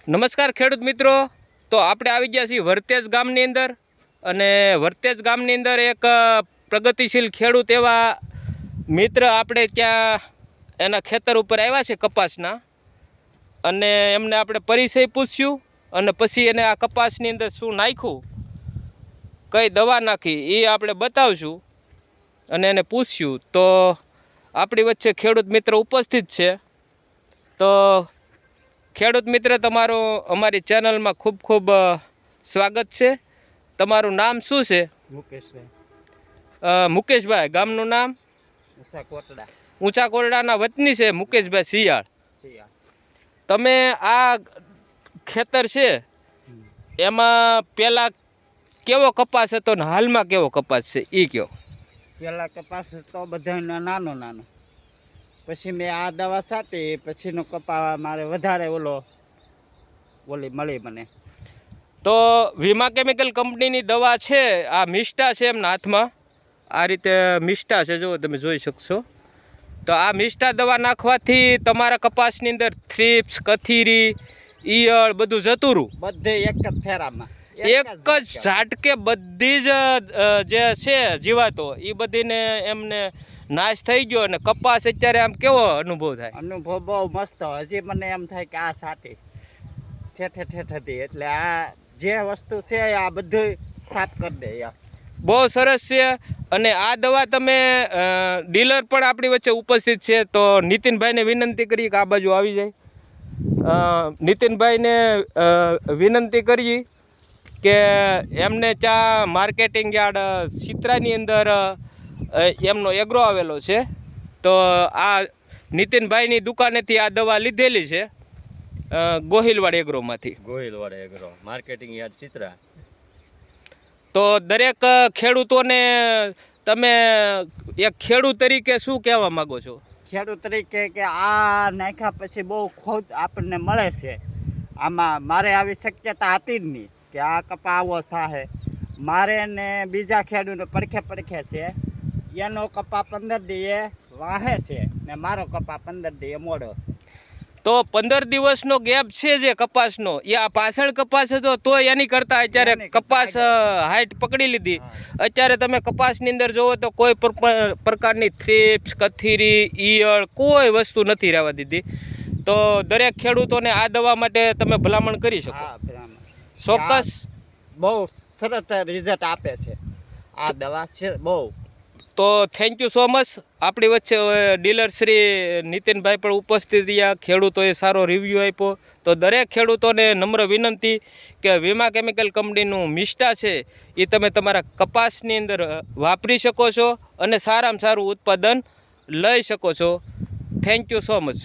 નમસ્કાર ખેડૂત મિત્રો, તો આપણે આવી ગયા છીએ વર્તેજ ગામની અંદર અને વર્તેજ ગામની અંદર એક પ્રગતિશીલ ખેડૂત એવા મિત્ર આપણે ત્યાં એના ખેતર ઉપર આવ્યા છે કપાસના, અને એમને આપણે પરિચય પૂછ્યું અને પછી એને આ કપાસની અંદર શું નાખ્યું, કઈ દવા નાખી એ આપણે બતાવશું અને એને પૂછ્યું. તો આપણી વચ્ચે ખેડૂત મિત્ર ઉપસ્થિત છે. તો ખેડૂત મિત્ર, તમારું અમારી ચેનલમાં ખૂબ ખૂબ સ્વાગત છે. તમારું નામ શું છે? મુકેશભાઈ. મુકેશભાઈ. ગામનું નામ? ઊંચા કોટડા. ઊંચા કોટડાના વતની છે મુકેશભાઈ શિયાળ. તમે આ ખેતર છે એમાં પહેલાં કેવો કપાસ હતો ને હાલમાં કેવો કપાસ છે એ કહો. પહેલાં કપાસ તો બધાનો નાનો નાનો, પછી મેં આ દવા છાંટી, પછીનો કપા મારે વધારે ઓલી મળી મને. તો વીમા કેમિકલ કંપનીની દવા છે, આ મિસ્ટા છે એમના હાથમાં, આ રીતે મિસ્ટા છે, જો તમે જોઈ શકશો. તો આ મિસ્ટા દવા નાખવાથી તમારા કપાસની અંદર થ્રીપ્સ, કથીરી, ઈયળ બધું જતું રહ્યું. બધે એક જ ફેરામાં, એક જ ઝાટકે બધી જ જે છે જીવાતો એ બધીને એમને નાશ થઈ ગયો. અને કપાસ અત્યારે આમ કેવો અનુભવ થાય? અનુભવ બહુ મસ્ત. હજી મને એમ થાય કે આ સાટી ઠેઠ હતી, એટલે આ જે વસ્તુ છે આ બધું સાફ કરી દે. બહુ સરસ છે. અને આ દવા તમે ડીલર પણ આપણી વચ્ચે ઉપસ્થિત છે, તો નીતિનભાઈને વિનંતી કરી કે આ બાજુ આવી જાય. નીતિનભાઈને વિનંતી કરી કે એમને ત્યાં માર્કેટિંગ યાર્ડ સિત્રાની અંદર એમનો એગ્રો આવેલો છે. તો આ નીતિનભાઈની દુકાનેથી આ દવા લીધેલી છે, ગોહિલવાડ એગ્રોમાંથી. Gohilwad agro, marketing yard Chitra. તો દરેક ખેડૂતોને તમે એક ખેડૂત તરીકે શું કહેવા માગો છો? ખેડૂત તરીકે કે આ નાખ્યા પછી બહુ ખોટ આપણને મળે છે. આમાં મારે આવી શક્યતા હતી જ નહીં કે આ કપા આવો થાય. મારે ને બીજા ખેડૂતો પડખે છે, એનો કપા 15 દીએ વાહે છે ને મારો કપા 15 દીએ મોડો છે. તો 15 દિવસનો ગેપ છે જે કપાસનો, એ આ પાછળ કપાસ હતો તો એની કરતાં અત્યારે કપાસ હાઈટ પકડી લીધી. અત્યારે તમે કપાસની અંદર જોવો તો કોઈ પ્રકારની થ્રીપ્સ, કથીરી, ઈયળ કોઈ વસ્તુ નથી રહેવા દીધી. તો દરેક ખેડૂતોને આ દવા માટે તમે ભલામણ કરી શકો. ચોક્કસ બહુ સરસ રિઝલ્ટ આપે છે આ દવા છે બહુ. તો થેન્ક યુ સો મચ. આપણી વચ્ચે ડીલર શ્રી નીતિનભાઈ પણ ઉપસ્થિત રહ્યા. ખેડૂતોએ સારો રિવ્યૂ આપ્યો. તો દરેક ખેડૂતોને નમ્ર વિનંતી કે વીમા કેમિકલ કંપનીનું મિસ્ટા છે એ તમે તમારા કપાસની અંદર વાપરી શકો છો અને સારામાં સારું ઉત્પાદન લઈ શકો છો. Thank you so much.